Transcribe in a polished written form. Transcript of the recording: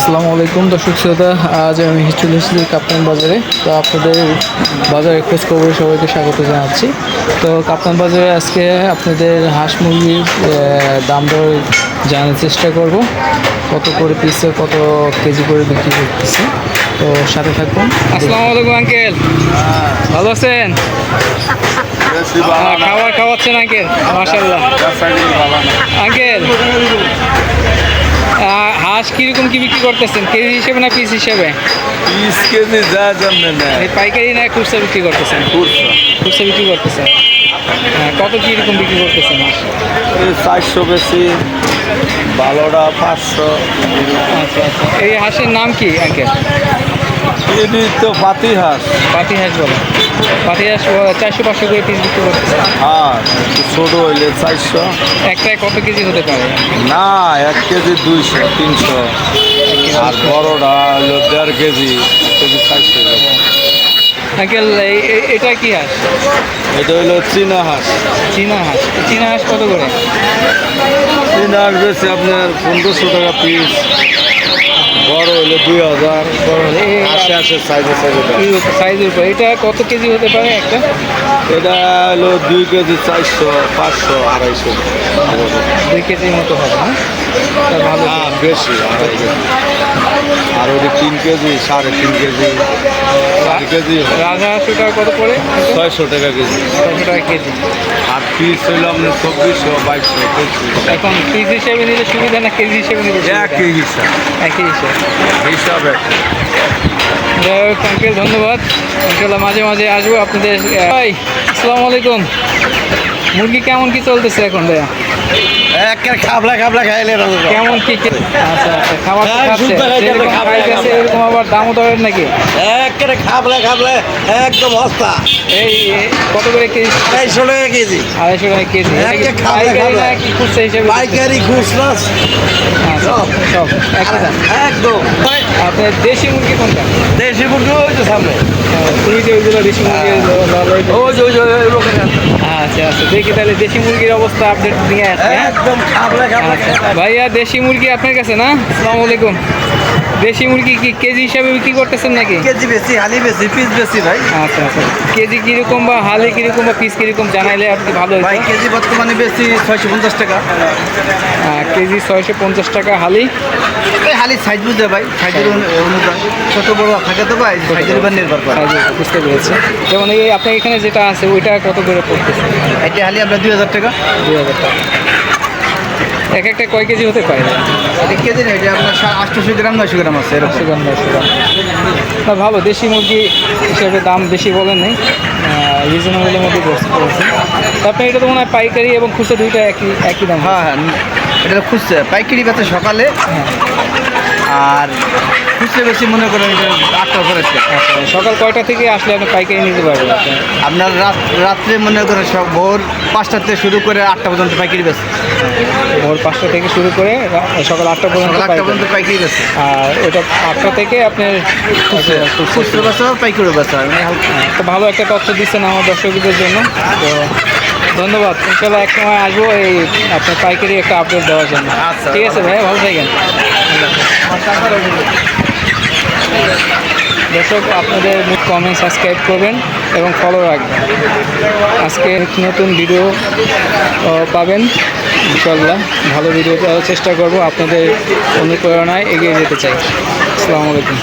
আসসালামু আলাইকুম দর্শক শ্রোতা, আজ আমি চলে এসেছি কাপ্তান বাজারে। তো আপনাদের বাজারে খোঁজ খবর সবাইকে স্বাগত জানাচ্ছি। তো কাপ্তান বাজারে আজকে আপনাদের হাঁস মুরগির দাম দর জানার চেষ্টা করব, কত করে পিসে কত কেজি করে বিক্রি করতেছে। তো সাথে থাকুন। আসসালামু আলাইকুম আঙ্কেল, ভালো আছেন? খাবার খাওয়াচ্ছেন আঙ্কেল? মাশাআল্লাহ। আঙ্কেল, হাঁস কিরকম কি বিক্রি করতেছেন, কেজি হিসেবে না পিস হিসেবে? পিস কেজি যা জানবে না, পাইকারি না খুচরা বিক্রি করতেছেন? খুচরা বিক্রি করতেছেন। কত কীরকম বিক্রি করতেছেন হাঁস? 400 বেশি, ভালোটা 500। আচ্ছা আচ্ছা, এই হাঁসের নাম কি আঙ্কেল? এটি তো পাতি হাঁস। পাতি হাঁস বলে? পাতি হাঁস 400-500 করে পিস বিক্রি করতেছে। আর একটু ছোটো হইলে 400। একটায় কত কেজি হতে পারে? না, 1 কেজি 200 300, আর বড়টা হলো 1.5 কেজি, 400। আঙ্কেল এটা কি হাঁস? এটা হইলো চীনা হাঁস। চীনা হাঁস? চীনা হাঁস কত করে? চীনা হাঁস বেশি আপনার 1500 টাকা পিস, বড় হইলে 2000। বড় হলে আসে সাইজে সাইজের উপর। এটা কত কেজি হতে পারে একটা? এটা হলো 2 কেজি 400 500 250। 2 কেজির মতো হবে না? ভালো। বেশি আর ওই 3 কেজি 3.5 কেজি 4 কেজি রাজহাঁসটা কত করে? 600 টাকা কেজি। 600 টাকা কেজি। আর পিস হইলো আপনার 2400 2200। এখন পিস হিসেবে নিলে সুবিধা না কেজি হিসেবে নিলে সুবিধা? একই হিসাব, একই হিসাব। হিসাব এক। যাই হোক আঙ্কেল, ধন্যবাদ। ইনশাল্লাহ মাঝে মাঝে আসবো আপনাদের। ভাই আসসালামু আলাইকুম, মুরগি কেমন কি চলতেছে এখন ভাইয়া? খাবলা খাইলে কেমন কি? আচ্ছা আচ্ছা, খাবার তো খাচ্ছে, যেরকম খাইতেছে এরকম আবার দামও দরের নাকি? একেবারে খাবলা একদম হস্তা। এই কত করে কেজি? 250 টাকা কেজি। 250 টাকা কেজি। একে খাবলা পাইকারি না কি খুচরা হিসেবে? পাইকারি খুচরা আচ্ছা, সব একই দাম। একদম। আপনার দেশি মুরগি কোনটা? দেশি মুরগি ওই তো সামনে, তুমি যে ওইগুলো দেশি মুরগি ওই যে আচ্ছা আচ্ছা, দেখি তাহলে দেশি মুরগির অবস্থা আপডেট নিয়ে আসছে। একদম খাবলা আচ্ছা ভাইয়া, দেশি মুরগি আপনার কাছে না? আসসালামু আলাইকুম। দেশি মুরগি কি কেজি হিসাবে বিক্রি করতেছেন নাকি? কেজি বেশি, হালি বেশি, পিস বেশি ভাই। আচ্ছা আচ্ছা, কেজি কীরকম বা হালি কীরকম বা পিস কীরকম জানাইলে আর কি ভালো ভাই হতো। কেজি বর্তমানে বেশি 650 টাকা। কেজি 650 টাকা হালি। এই হালি সাইজ বুঝতে ভাই, সাইজের অনুযায়ী ছোট বড় থাকে তো ভাই, সাইজের উপর নির্ভর করে। বুঝতে পেরেছি। যেমন এই আপনার এখানে যেটা আছে ওইটা কত করে পড়তেছে? এটা হালি আমরা 2000 টাকা। 2000 টাকা। এক একটা কয় কেজি হতে পারে? এটা কেজি নেই, এটা আপনার 800 গ্রাম 900 গ্রাম আছে এরকম। 800 গ্রাম 900 গ্রাম। না ভালো, দেশি মুরগি হিসেবে দাম বেশি বলেন নেই, রিজনেবলের মধ্যে বলছেন। তারপরে এটা তো মনে হয় পাইকারি এবং খুচরা দুইটা একই দাম। হ্যাঁ হ্যাঁ, এটা খুঁজছে পাইকারি বেচে সকালে, আর খুঁজছে বেশি মনে করেন 8টার পরে। আচ্ছা, সকাল কয়টা থেকে আসলে আপনি পাইকারি নিতে পারবেন? আপনার রাত্রে মনে করেন সব ভোর 5টা থেকে শুরু করে 8টা পর্যন্ত পাইকারি বেচে। ভোর 5টা থেকে শুরু করে সকাল 8টা পর্যন্ত পাইকারি বেচে। আর ওটা 8টা থেকে আপনার খুচরো বেচা পাইকারি বেচা। তো ভালো একটা তথ্য দিচ্ছেন আমার দর্শকদের জন্য। তো ধন্যবাদ। ইনশাল্লাহ এক সময় আসবো এই আপনার পাইকারি একটা আপডেট দেওয়ার জন্য। আচ্ছা, ঠিক আছে ভাই, ভালো থাকেন। দর্শক, আপনাদের কমেন্ট সাবস্ক্রাইব করবেন এবং ফলো রাখবেন। আজকে নতুন ভিডিও পাবেন ইনশাল্লাহ। ভালো ভিডিও দেওয়ার চেষ্টা করব, আপনাদের অনুপ্রেরণায় এগিয়ে যেতে চাই। আসসালামু আলাইকুম।